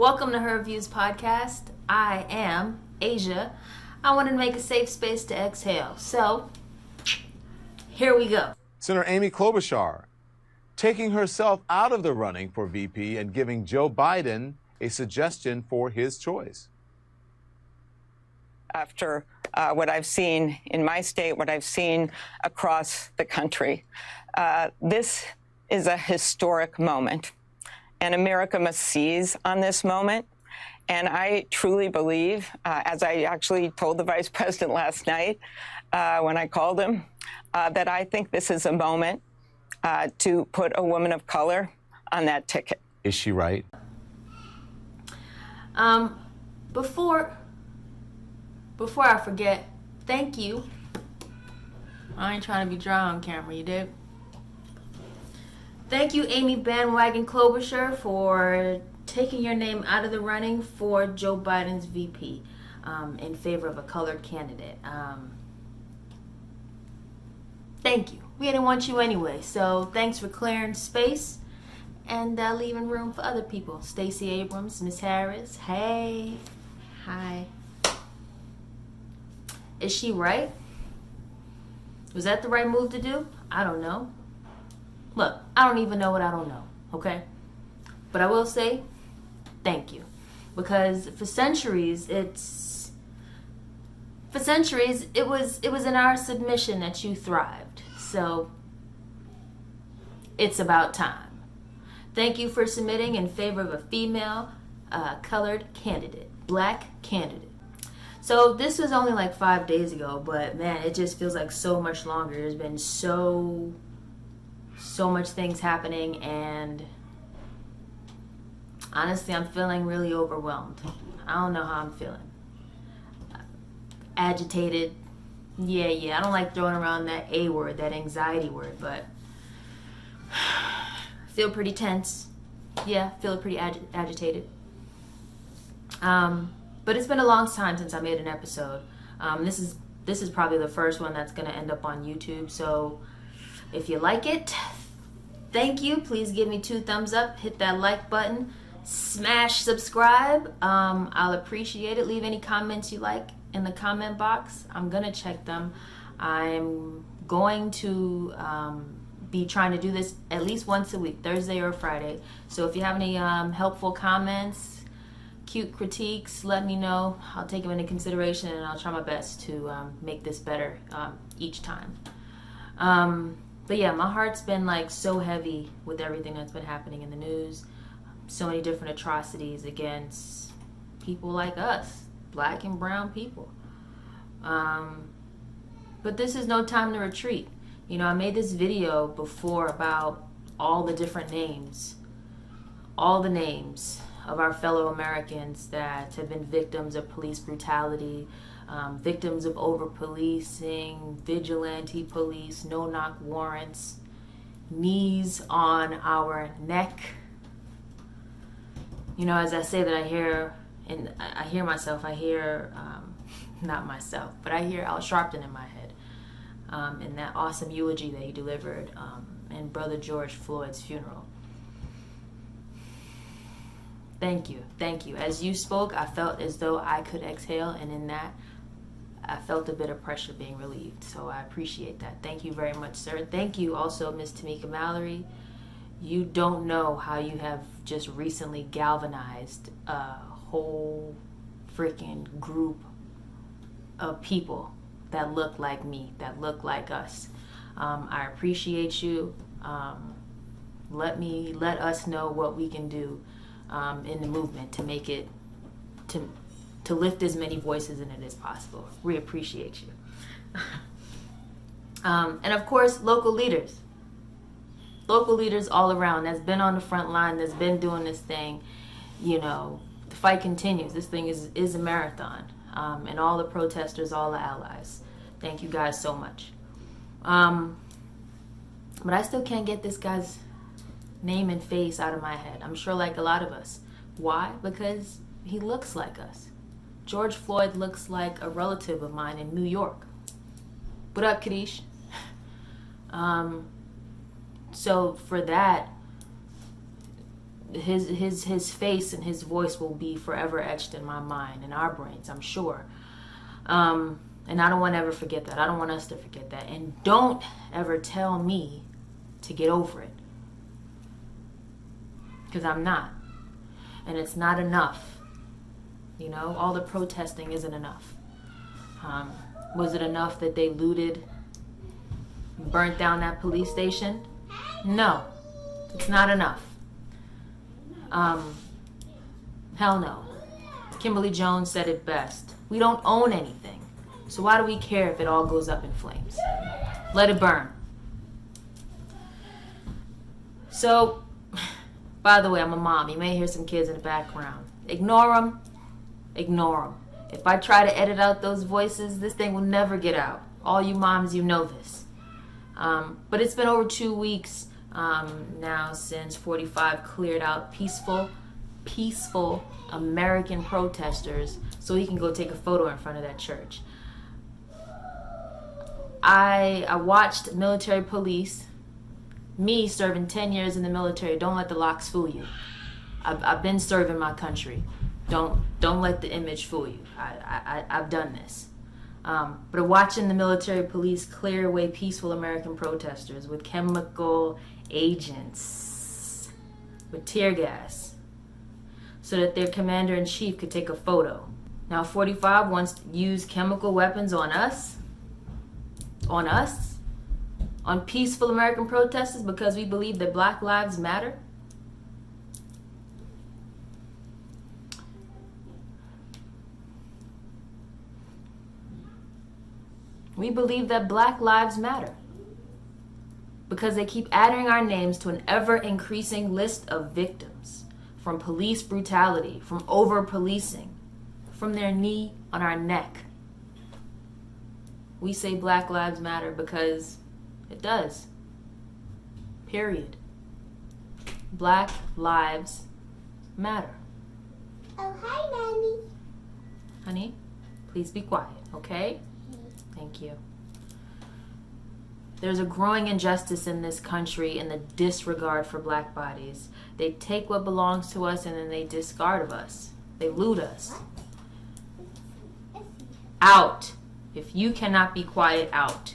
Welcome to Her Views Podcast. I am Asia. I wanted to make a safe space to exhale. So, here we go. Senator Amy Klobuchar taking herself out of the running for VP and giving Joe Biden a suggestion for his choice. After what I've seen in my state, what I've seen across the country, this is a historic moment. And America must seize on this moment. And I truly believe, as I actually told the vice president last night when I called him, that I think this is a moment to put a woman of color on that ticket. Is she right? Before I forget, thank you. I ain't trying to be dry on camera, you dig? Thank you, Amy Bandwagon Klobuchar, for taking your name out of the running for Joe Biden's VP in favor of a colored candidate. Thank you. We didn't want you anyway, so thanks for clearing space and leaving room for other people. Stacey Abrams, Miss Harris, hey, hi. Is she right? Was that the right move to do? I don't know. Look, I don't even know what I don't know, okay? But I will say, thank you. Because for centuries, it was in our submission that you thrived. So, it's about time. Thank you for submitting in favor of a female colored candidate, black candidate. So this was only like 5 days ago, but man, it just feels like so much longer. There's been so much things happening, and honestly, I'm feeling really overwhelmed. I don't know how I'm feeling. Agitated. Yeah, I don't like throwing around that A word, that anxiety word, but I feel pretty tense. Yeah, feel pretty agitated. But it's been a long time since I made an episode. This is probably the first one that's going to end up on YouTube. So if you like it, thank you. Please give me 2 thumbs up. Hit that like button. Smash subscribe. I'll appreciate it. Leave any comments you like in the comment box. I'm going to check them. I'm going to be trying to do this at least once a week, Thursday or Friday. So if you have any helpful comments, cute critiques, let me know. I'll take them into consideration, and I'll try my best to make this better each time. But yeah, my heart's been like so heavy with everything that's been happening in the news. So many different atrocities against people like us, black and brown people. But this is no time to retreat. You know, I made this video before about all the different names, all the names of our fellow Americans that have been victims of police brutality, victims of over-policing, vigilante police, no-knock warrants, knees on our neck. You know, as I say that, I hear not myself, but I hear Al Sharpton in my head, in that awesome eulogy that he delivered in Brother George Floyd's funeral. Thank you. As you spoke, I felt as though I could exhale, and in that, I felt a bit of pressure being relieved. So I appreciate that. Thank you very much, sir. Thank you also, Miss Tamika Mallory. You don't know how you have just recently galvanized a whole freaking group of people that look like me, that look like us. I appreciate you. Let us know what we can do in the movement to make it, to lift as many voices in it as possible. We appreciate you. And of course, local leaders all around that's been on the front line, that's been doing this thing. You know, the fight continues. This thing is a marathon. And all the protesters, all the allies. Thank you guys so much. But I still can't get this guy's name and face out of my head. I'm sure like a lot of us. Why? Because he looks like us. George Floyd looks like a relative of mine in New York. What up, Kadish? So for that, his face and his voice will be forever etched in my mind and our brains, I'm sure. And I don't want to ever forget that. I don't want us to forget that. And don't ever tell me to get over it, because I'm not. And it's not enough. You know, all the protesting isn't enough. Was it enough that they looted, burnt down that police station? No, it's not enough. Hell no. Kimberly Jones said it best. We don't own anything. So why do we care if it all goes up in flames? Let it burn. So, by the way, I'm a mom. You may hear some kids in the background. Ignore them. Ignore them. If I try to edit out those voices, this thing will never get out. All you moms, you know this. But it's been over 2 weeks now since 45 cleared out peaceful American protesters so he can go take a photo in front of that church. I watched military police, me serving 10 years in the military. Don't let the locks fool you. I've been serving my country. Don't let the image fool you. I've done this. But watching the military police clear away peaceful American protesters with chemical agents, with tear gas, so that their commander-in-chief could take a photo. Now 45 wants to use chemical weapons on us, on peaceful American protesters, because we believe that Black Lives Matter. We believe that Black Lives Matter because they keep adding our names to an ever-increasing list of victims from police brutality, from over-policing, from their knee on our neck. We say Black Lives Matter because it does. Period. Black Lives Matter. Oh, hi, Mommy. Honey, please be quiet, okay? Thank you. There's a growing injustice in this country in the disregard for black bodies. They take what belongs to us and then they discard of us. They loot us. Out. If you cannot be quiet, out.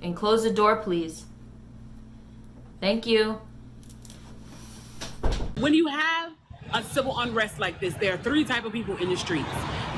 And close the door, please. Thank you. When you have a civil unrest like this, there are three types of people in the streets.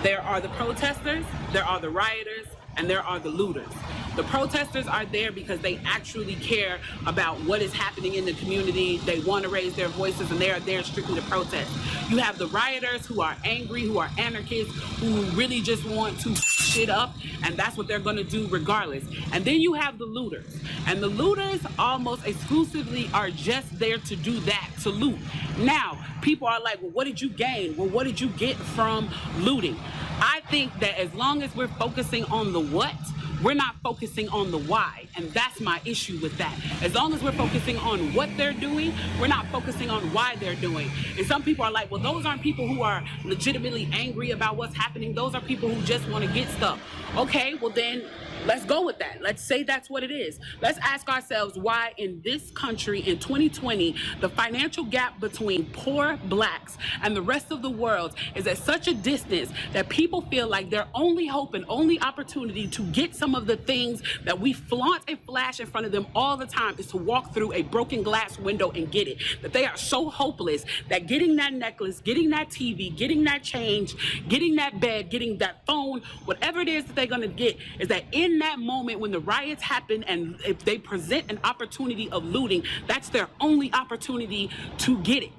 There are the protesters, there are the rioters, and there are the looters. The protesters are there because they actually care about what is happening in the community. They want to raise their voices, and they are there strictly to protest. You have the rioters who are angry, who are anarchists, who really just want to shit up, and that's what they're going to do regardless. And then you have the looters. And the looters almost exclusively are just there to do that, to loot. Now, people are like, well, what did you gain? Well, what did you get from looting? I think that as long as we're focusing on the what, we're not focusing on the why, and that's my issue with that. As long as we're focusing on what they're doing, we're not focusing on why they're doing. And some people are like, well, those aren't people who are legitimately angry about what's happening. Those are people who just want to get stuff. Okay, well then, let's go with that. Let's say that's what it is. Let's ask ourselves why in this country in 2020, the financial gap between poor blacks and the rest of the world is at such a distance that people feel like their only hope and only opportunity to get some of the things that we flaunt and flash in front of them all the time is to walk through a broken glass window and get it. That they are so hopeless that getting that necklace, getting that TV, getting that change, getting that bed, getting that phone, whatever it is that they're gonna get, is that in that moment when the riots happen and if they present an opportunity of looting, that's their only opportunity to get it.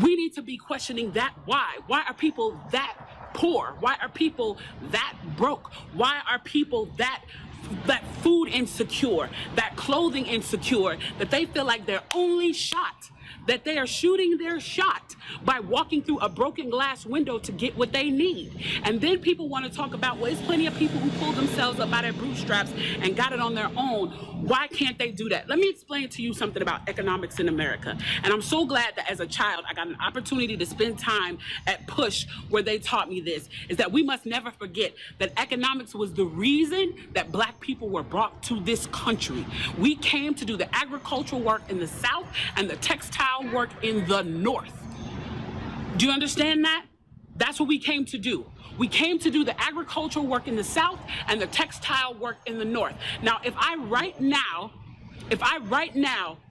We need to be questioning that why. Why are people that poor? Why are people that broke? Why are people that food insecure, that clothing insecure, that they feel like their only shot, that they are shooting their shot by walking through a broken glass window to get what they need? And then people want to talk about, well, there's plenty of people who pulled themselves up by their bootstraps and got it on their own. Why can't they do that? Let me explain to you something about economics in America. And I'm so glad that as a child, I got an opportunity to spend time at Push where they taught me this, is that we must never forget that economics was the reason that black people were brought to this country. We came to do the agricultural work in the South and the textile textile work in the North. Do you understand that? That's what we came to do. We came to do the agricultural work in the South and the textile work in the North. Now, if I right now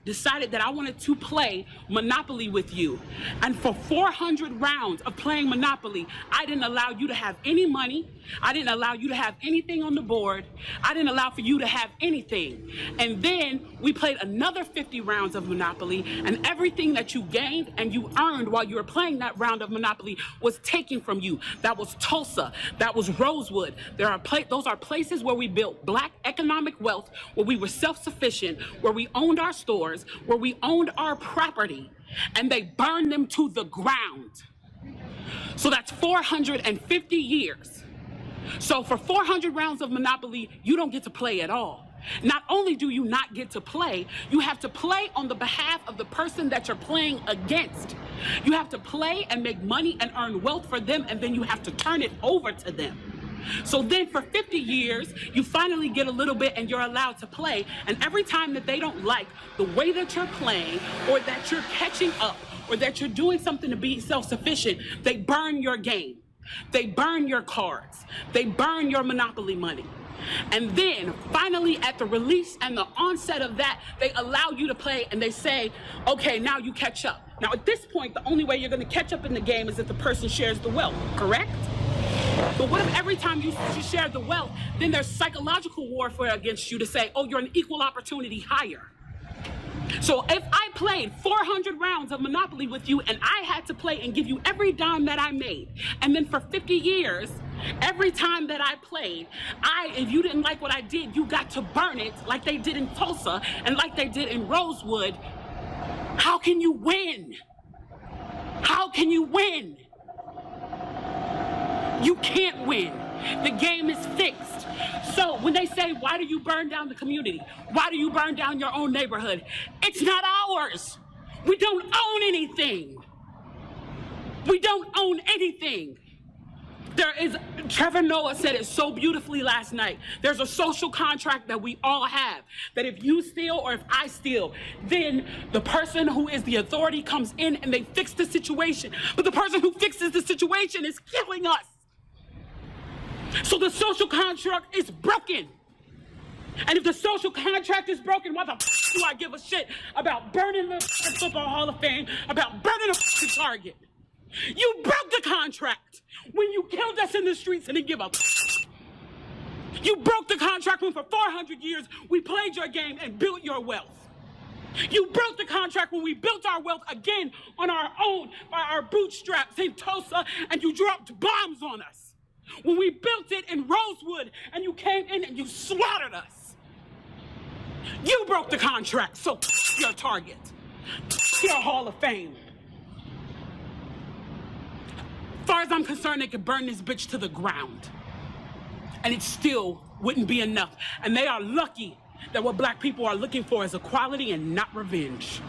decided that I wanted to play Monopoly with you, and for 400 rounds of playing Monopoly, I didn't allow you to have any money, I didn't allow you to have anything on the board, I didn't allow for you to have anything. And then we played another 50 rounds of Monopoly, and everything that you gained and you earned while you were playing that round of Monopoly was taken from you. That was Tulsa, that was Rosewood. Those are places where we built Black economic wealth, where we were self-sufficient, where we owned our stores, where we owned our property, and they burned them to the ground. So that's 450 years. So for 400 rounds of Monopoly, you don't get to play at all. Not only do you not get to play, you have to play on the behalf of the person that you're playing against. You have to play and make money and earn wealth for them, and then you have to turn it over to them. So then for 50 years, you finally get a little bit and you're allowed to play. And every time that they don't like the way that you're playing, or that you're catching up, or that you're doing something to be self-sufficient, they burn your game. They burn your cards. They burn your Monopoly money. And then finally at the release and the onset of that, they allow you to play and they say, okay, now you catch up. Now at this point, the only way you're gonna catch up in the game is if the person shares the wealth, correct? But what if every time you share the wealth, then there's psychological warfare against you to say, oh, you're an equal opportunity hire. So if I played 400 rounds of Monopoly with you and I had to play and give you every dime that I made, and then for 50 years, every time that I played, if you didn't like what I did, you got to burn it like they did in Tulsa and like they did in Rosewood, how can you win? How can you win? You can't win. The game is fixed. So when they say, why do you burn down the community? Why do you burn down your own neighborhood? It's not ours. We don't own anything. We don't own anything. Trevor Noah said it so beautifully last night. There's a social contract that we all have, that if you steal or if I steal, then the person who is the authority comes in and they fix the situation. But the person who fixes the situation is killing us. So the social contract is broken. And if the social contract is broken, why the f do I give a shit about burning the Football Hall of Fame, about burning the Target? You broke the contract when you killed us in the streets and didn't give up. You broke the contract when for 400 years we played your game and built your wealth. You broke the contract when we built our wealth again on our own by our bootstraps in Tulsa and you dropped bombs on us. When we built it in Rosewood and you came in and you slaughtered us. You broke the contract, so your Target, your Hall of Fame. As far as I'm concerned, they could burn this bitch to the ground. And it still wouldn't be enough. And they are lucky that what Black people are looking for is equality and not revenge.